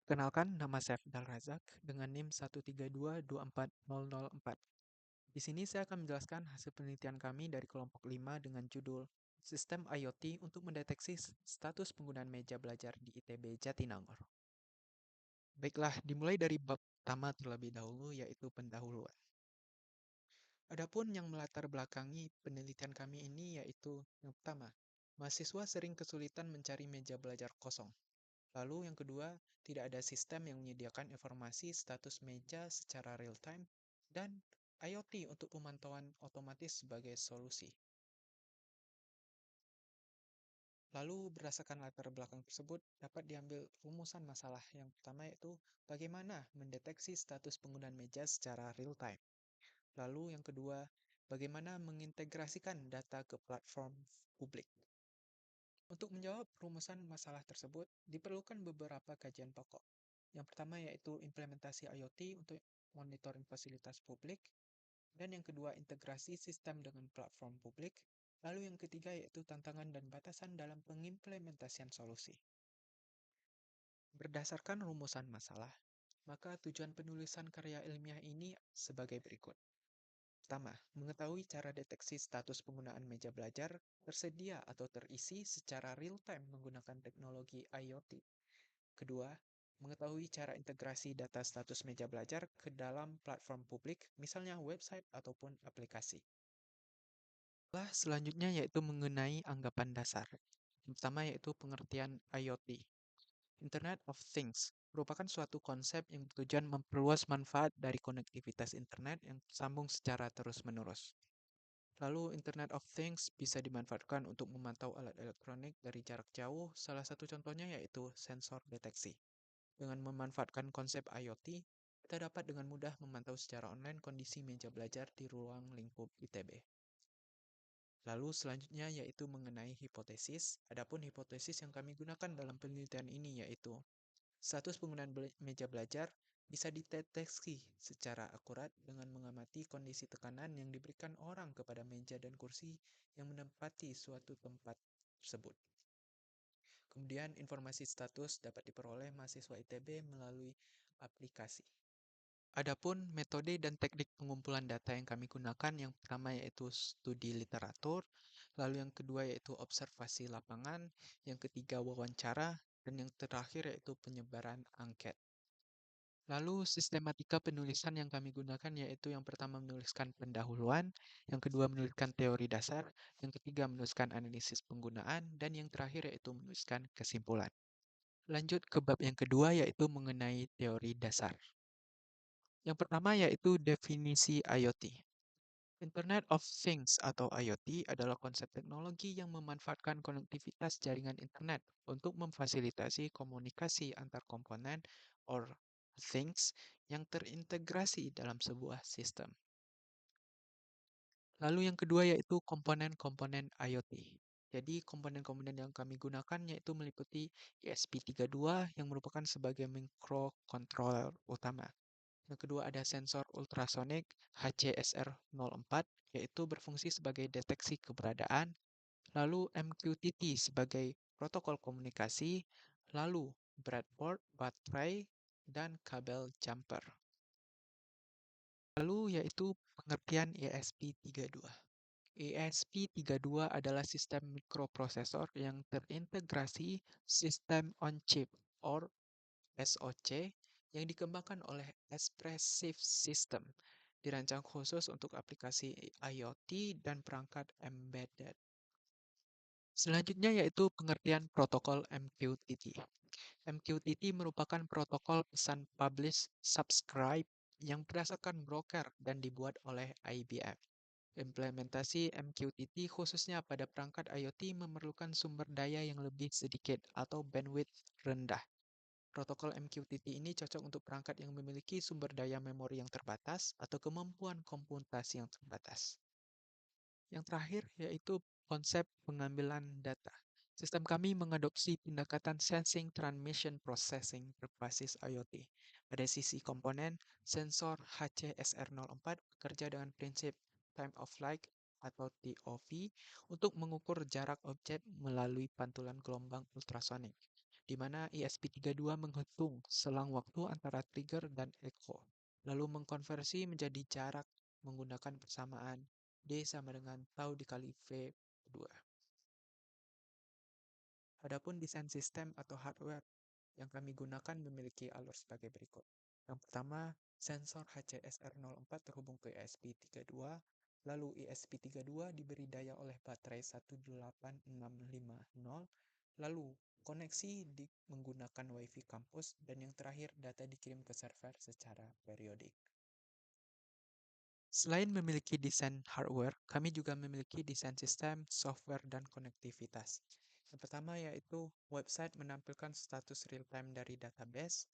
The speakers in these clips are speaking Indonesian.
Kenalkan, nama saya Fidal Razak dengan NIM 1322404. Di sini saya akan menjelaskan hasil penelitian kami dari kelompok 5 dengan judul Sistem IoT untuk mendeteksi status penggunaan meja belajar di ITB Jatinangor. Baiklah, dimulai dari bab pertama terlebih dahulu, yaitu pendahuluan. Adapun yang melatar belakangi penelitian kami ini yaitu yang pertama, mahasiswa sering kesulitan mencari meja belajar kosong. Lalu yang kedua, tidak ada sistem yang menyediakan informasi status meja secara real-time dan IoT untuk pemantauan otomatis sebagai solusi. Lalu berdasarkan latar belakang tersebut, dapat diambil rumusan masalah yang pertama yaitu bagaimana mendeteksi status penggunaan meja secara real-time. Lalu yang kedua, bagaimana mengintegrasikan data ke platform publik. Untuk menjawab rumusan masalah tersebut, diperlukan beberapa kajian pokok. Yang pertama yaitu implementasi IoT untuk monitoring fasilitas publik, dan yang kedua integrasi sistem dengan platform publik, lalu yang ketiga yaitu tantangan dan batasan dalam pengimplementasian solusi. Berdasarkan rumusan masalah, maka tujuan penulisan karya ilmiah ini sebagai berikut. Pertama, mengetahui cara deteksi status penggunaan meja belajar tersedia atau terisi secara real-time menggunakan teknologi IoT. Kedua, mengetahui cara integrasi data status meja belajar ke dalam platform publik, misalnya website ataupun aplikasi. Selanjutnya yaitu mengenai anggapan dasar. Yang pertama yaitu pengertian IoT. Internet of Things merupakan suatu konsep yang bertujuan memperluas manfaat dari konektivitas internet yang tersambung secara terus-menerus. Lalu, Internet of Things bisa dimanfaatkan untuk memantau alat elektronik dari jarak jauh, salah satu contohnya yaitu sensor deteksi. Dengan memanfaatkan konsep IoT, kita dapat dengan mudah memantau secara online kondisi meja belajar di ruang lingkup ITB. Lalu selanjutnya yaitu mengenai hipotesis. Adapun hipotesis yang kami gunakan dalam penelitian ini yaitu status penggunaan meja belajar bisa dideteksi secara akurat dengan mengamati kondisi tekanan yang diberikan orang kepada meja dan kursi yang menempati suatu tempat tersebut. Kemudian informasi status dapat diperoleh mahasiswa ITB melalui aplikasi. Adapun metode dan teknik pengumpulan data yang kami gunakan, yang pertama yaitu studi literatur, lalu yang kedua yaitu observasi lapangan, yang ketiga wawancara, dan yang terakhir yaitu penyebaran angket. Lalu sistematika penulisan yang kami gunakan yaitu yang pertama menuliskan pendahuluan, yang kedua menuliskan teori dasar, yang ketiga menuliskan analisis penggunaan, dan yang terakhir yaitu menuliskan kesimpulan. Lanjut ke bab yang kedua yaitu mengenai teori dasar. Yang pertama yaitu definisi IoT. Internet of Things atau IoT adalah konsep teknologi yang memanfaatkan konektivitas jaringan internet untuk memfasilitasi komunikasi antar komponen or things yang terintegrasi dalam sebuah sistem. Lalu yang kedua yaitu komponen-komponen IoT. Jadi komponen-komponen yang kami gunakan yaitu meliputi ESP32 yang merupakan sebagai microcontroller utama. Yang kedua ada sensor ultrasonik HCSR04 yaitu berfungsi sebagai deteksi keberadaan, lalu MQTT sebagai protokol komunikasi, lalu breadboard, baterai, dan kabel jumper. Lalu yaitu pengertian ESP32. ESP32 adalah sistem mikroprosesor yang terintegrasi sistem on chip or SoC yang dikembangkan oleh Espressif System, dirancang khusus untuk aplikasi IoT dan perangkat embedded. Selanjutnya yaitu pengertian protokol MQTT. MQTT merupakan protokol pesan publish subscribe yang berdasarkan broker dan dibuat oleh IBM. Implementasi MQTT khususnya pada perangkat IoT memerlukan sumber daya yang lebih sedikit atau bandwidth rendah. Protokol MQTT ini cocok untuk perangkat yang memiliki sumber daya memori yang terbatas atau kemampuan komputasi yang terbatas. Yang terakhir yaitu konsep pengambilan data. Sistem kami mengadopsi pendekatan Sensing Transmission Processing berbasis IoT. Pada sisi komponen, sensor HCSR04 bekerja dengan prinsip Time of Flight atau TOF untuk mengukur jarak objek melalui pantulan gelombang ultrasonik. di mana ESP32 menghitung selang waktu antara trigger dan echo, lalu mengkonversi menjadi jarak menggunakan persamaan D sama dengan tau dikali V2. Adapun desain sistem atau hardware yang kami gunakan memiliki alur sebagai berikut. Yang pertama, sensor HCSR04 terhubung ke ESP32, lalu ESP32 diberi daya oleh baterai 18650, lalu koneksi menggunakan WiFi kampus, dan yang terakhir data dikirim ke server secara periodik. Selain memiliki desain hardware, kami juga memiliki desain sistem, software, dan konektivitas. Yang pertama yaitu website menampilkan status real-time dari database.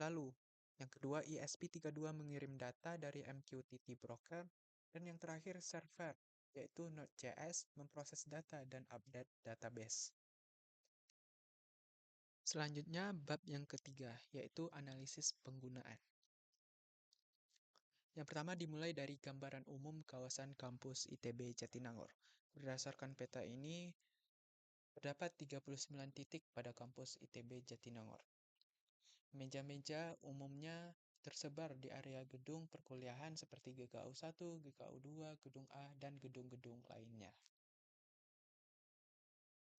Lalu, yang kedua ESP32 mengirim data dari MQTT broker. Dan yang terakhir server, yaitu Node.js memproses data dan update database. Selanjutnya, bab yang ketiga, yaitu analisis penggunaan. Yang pertama dimulai dari gambaran umum kawasan kampus ITB Jatinangor. Berdasarkan peta ini, terdapat 39 titik pada kampus ITB Jatinangor. Meja-meja umumnya tersebar di area gedung perkuliahan seperti GKU 1, GKU 2, Gedung A, dan gedung-gedung lainnya.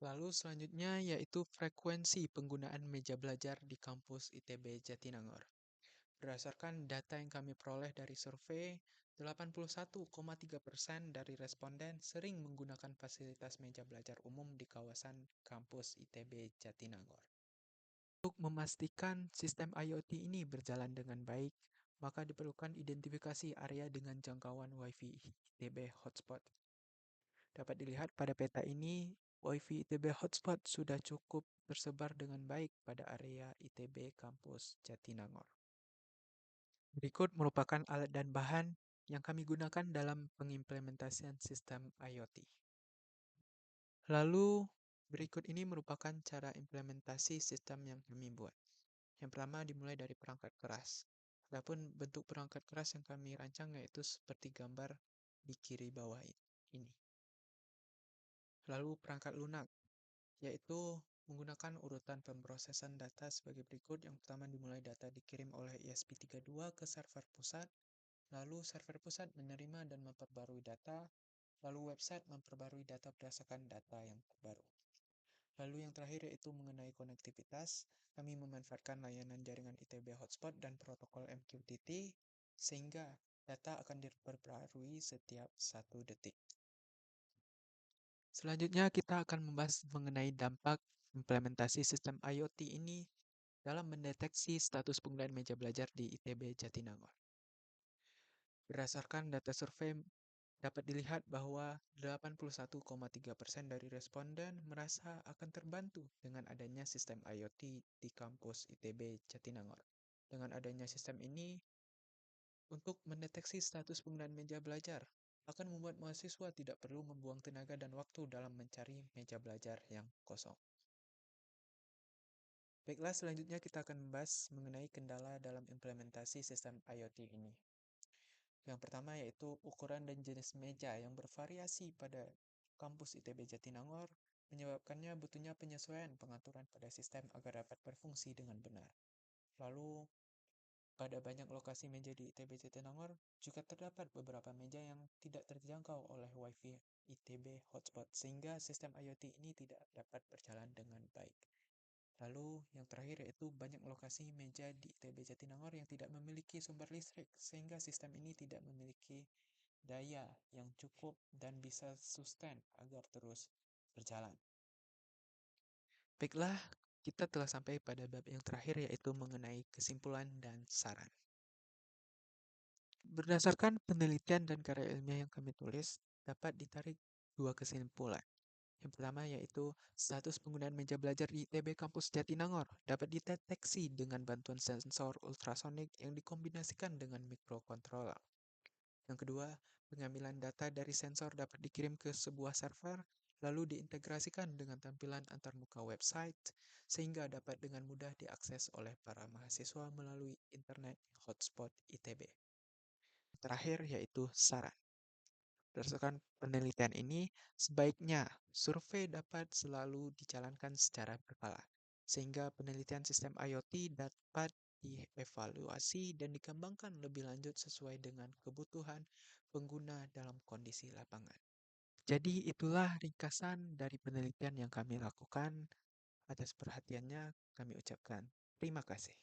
Lalu selanjutnya yaitu frekuensi penggunaan meja belajar di kampus ITB Jatinangor. Berdasarkan data yang kami peroleh dari survei, 81,3% dari responden sering menggunakan fasilitas meja belajar umum di kawasan kampus ITB Jatinangor. Untuk memastikan sistem IoT ini berjalan dengan baik, maka diperlukan identifikasi area dengan jangkauan Wi-Fi ITB hotspot. Dapat dilihat pada peta ini, Wi-Fi ITB hotspot sudah cukup tersebar dengan baik pada area ITB kampus Jatinangor. Berikut merupakan alat dan bahan yang kami gunakan dalam pengimplementasian sistem IoT. Lalu, berikut ini merupakan cara implementasi sistem yang kami buat. Yang pertama dimulai dari perangkat keras. Adapun bentuk perangkat keras yang kami rancang yaitu seperti gambar di kiri bawah ini. Lalu perangkat lunak, yaitu menggunakan urutan pemrosesan data sebagai berikut. Yang pertama dimulai data dikirim oleh ESP32 ke server pusat, lalu server pusat menerima dan memperbarui data, lalu website memperbarui data berdasarkan data yang terbaru. Lalu yang terakhir yaitu mengenai konektivitas, kami memanfaatkan layanan jaringan ITB Hotspot dan protokol MQTT, sehingga data akan diperbarui setiap 1 detik. Selanjutnya kita akan membahas mengenai dampak implementasi sistem IoT ini dalam mendeteksi status penggunaan meja belajar di ITB Jatinangor. Berdasarkan data survei, dapat dilihat bahwa 81,3% dari responden merasa akan terbantu dengan adanya sistem IoT di kampus ITB Jatinangor. Dengan adanya sistem ini, untuk mendeteksi status penggunaan meja belajar, akan membuat mahasiswa tidak perlu membuang tenaga dan waktu dalam mencari meja belajar yang kosong. Baiklah, selanjutnya kita akan membahas mengenai kendala dalam implementasi sistem IoT ini. Yang pertama yaitu ukuran dan jenis meja yang bervariasi pada kampus ITB Jatinangor, menyebabkannya butuhnya penyesuaian pengaturan pada sistem agar dapat berfungsi dengan benar. Lalu, pada banyak lokasi meja di ITB Jatinangor, juga terdapat beberapa meja yang tidak terjangkau oleh Wi-Fi ITB hotspot, sehingga sistem IoT ini tidak dapat berjalan dengan baik. Lalu yang terakhir yaitu banyak lokasi meja di ITB Jatinangor yang tidak memiliki sumber listrik, sehingga sistem ini tidak memiliki daya yang cukup dan bisa sustain agar terus berjalan. Baiklah, kita telah sampai pada bab yang terakhir yaitu mengenai kesimpulan dan saran. Berdasarkan penelitian dan karya ilmiah yang kami tulis, dapat ditarik dua kesimpulan. Yang pertama yaitu status penggunaan meja belajar di ITB Kampus Jatinangor dapat dideteksi dengan bantuan sensor ultrasonik yang dikombinasikan dengan microcontroller. Yang kedua, pengambilan data dari sensor dapat dikirim ke sebuah server, lalu diintegrasikan dengan tampilan antarmuka website, sehingga dapat dengan mudah diakses oleh para mahasiswa melalui internet hotspot ITB. Terakhir yaitu saran. Berdasarkan penelitian ini, sebaiknya survei dapat selalu dijalankan secara berkala. sehingga penelitian sistem IoT dapat dievaluasi dan dikembangkan lebih lanjut sesuai dengan kebutuhan pengguna dalam kondisi lapangan. Jadi itulah ringkasan dari penelitian yang kami lakukan. Atas perhatiannya kami ucapkan terima kasih.